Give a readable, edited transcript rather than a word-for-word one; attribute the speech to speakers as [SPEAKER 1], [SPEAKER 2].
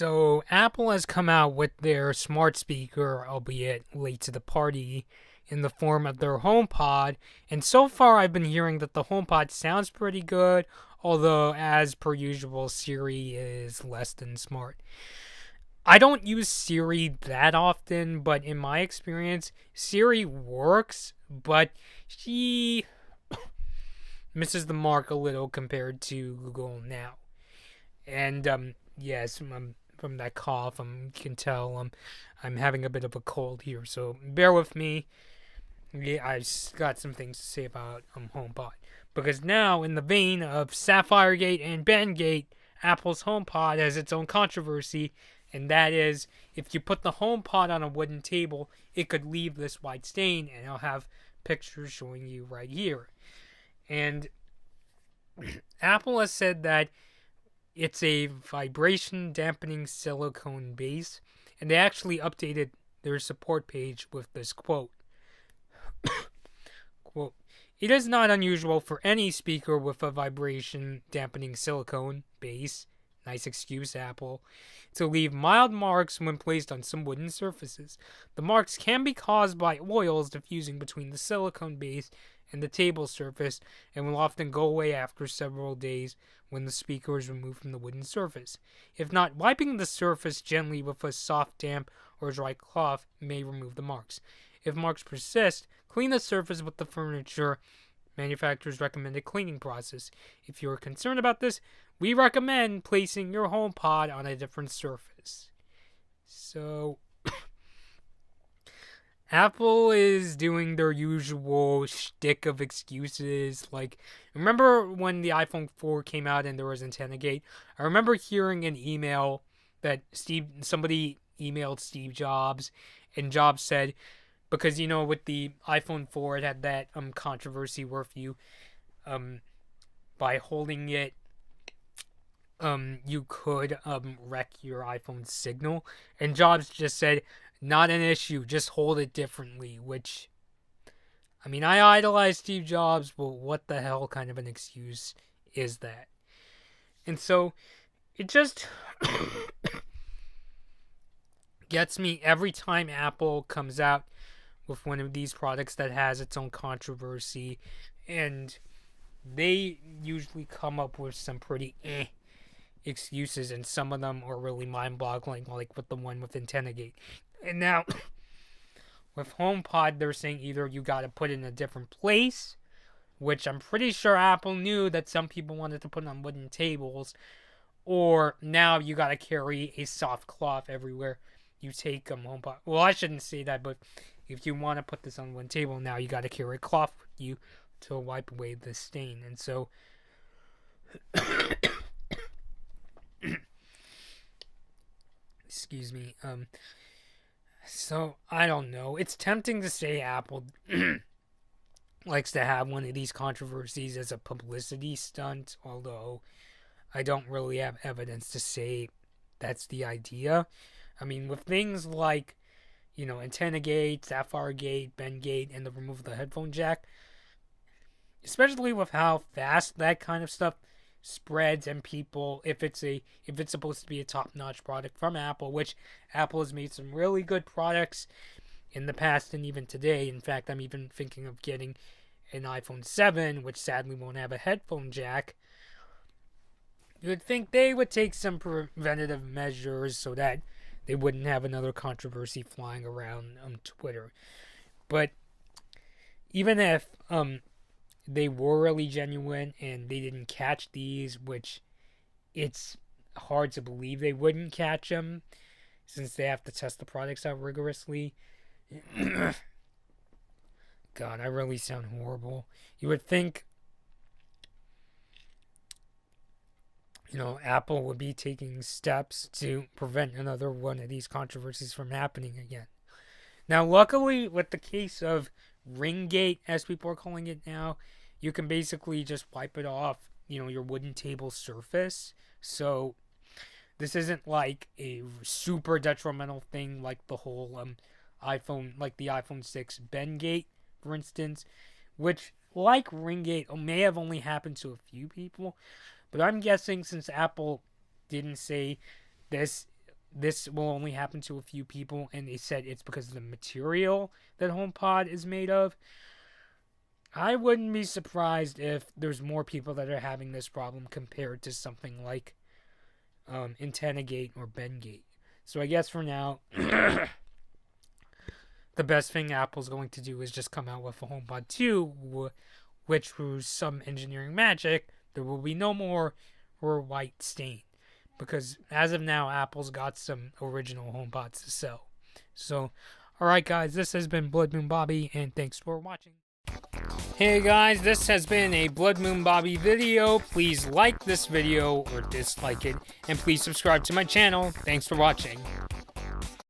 [SPEAKER 1] So, Apple has come out with their smart speaker, albeit late to the party, in the form of their HomePod. And so far, I've been hearing that the HomePod sounds pretty good, although, as per usual, Siri is less than smart. I don't use Siri that often, but in my experience, Siri works, but she misses the mark a little compared to Google now. And yes, from that cough, you can tell I'm having a bit of a cold here, so bear with me. Yeah, I've got some things to say about HomePod, because now, in the vein of Sapphiregate and Bengate, Apple's HomePod has its own controversy, and that is if you put the HomePod on a wooden table, it could leave this white stain, and I'll have pictures showing you right here. And Apple has said that it's a vibration dampening silicone base, and they actually updated their support page with this quote. Quote, "It is not unusual for any speaker with a vibration dampening silicone base, nice excuse, Apple, to leave mild marks when placed on some wooden surfaces. The marks can be caused by oils diffusing between the silicone base and the table surface and will often go away after several days when the speaker is removed from the wooden surface. If not, wiping the surface gently with a soft, damp, or dry cloth may remove the marks. If marks persist, clean the surface with the furniture manufacturer's recommended cleaning process. If you are concerned about this, we recommend placing your HomePod on a different surface." So, Apple is doing their usual shtick of excuses. Like, remember when the iPhone 4 came out and there was AntennaGate? I remember hearing an email that somebody emailed Steve Jobs, and Jobs said, because, with the iPhone 4, it had that controversy where if you, by holding it, you could wreck your iPhone signal. And Jobs just said, "Not an issue, just hold it differently," which, I idolize Steve Jobs, but what the hell kind of an excuse is that? And so, it just gets me every time Apple comes out with one of these products that has its own controversy, and they usually come up with some pretty excuses, and some of them are really mind-boggling, like with the one with AntennaGate. And now, with HomePod, they're saying either you gotta put it in a different place, which I'm pretty sure Apple knew that some people wanted to put on wooden tables, or now you gotta carry a soft cloth everywhere you take HomePod. Well, I shouldn't say that, but if you want to put this on one table, now you gotta carry a cloth with you to wipe away the stain. And so, excuse me, so, I don't know. It's tempting to say Apple likes to have one of these controversies as a publicity stunt, although I don't really have evidence to say that's the idea. With things like, AntennaGate, Sapphiregate, Bengate, and the removal of the headphone jack, especially with how fast that kind of stuff spreads, and people, if it's supposed to be a top-notch product from Apple, which Apple has made some really good products in the past and even today. In fact, I'm even thinking of getting an iPhone 7, which sadly won't have a headphone jack. You would think they would take some preventative measures so that they wouldn't have another controversy flying around on Twitter. But even if they were really genuine and they didn't catch these, which it's hard to believe they wouldn't catch them since they have to test the products out rigorously. God, I really sound horrible. You would think, Apple would be taking steps to prevent another one of these controversies from happening again. Now, luckily, with the case of Ringgate, as people are calling it now, you can basically just wipe it off, your wooden table surface. So, this isn't like a super detrimental thing like the whole iPhone, like the iPhone 6 Bengate, for instance, which, like Ringgate, may have only happened to a few people. But I'm guessing since Apple didn't say this this will only happen to a few people, and they said it's because of the material that HomePod is made of. I wouldn't be surprised if there's more people that are having this problem compared to something like Antenna-Gate or Bendgate. So I guess for now, the best thing Apple's going to do is just come out with a HomePod 2, which through some engineering magic, there will be no more white stain. Because as of now, Apple's got some original HomePods to sell. So, alright guys, this has been Blood Moon Bobby, and thanks for watching. Hey guys, this has been a Blood Moon Bobby video. Please like this video or dislike it, and please subscribe to my channel. Thanks for watching.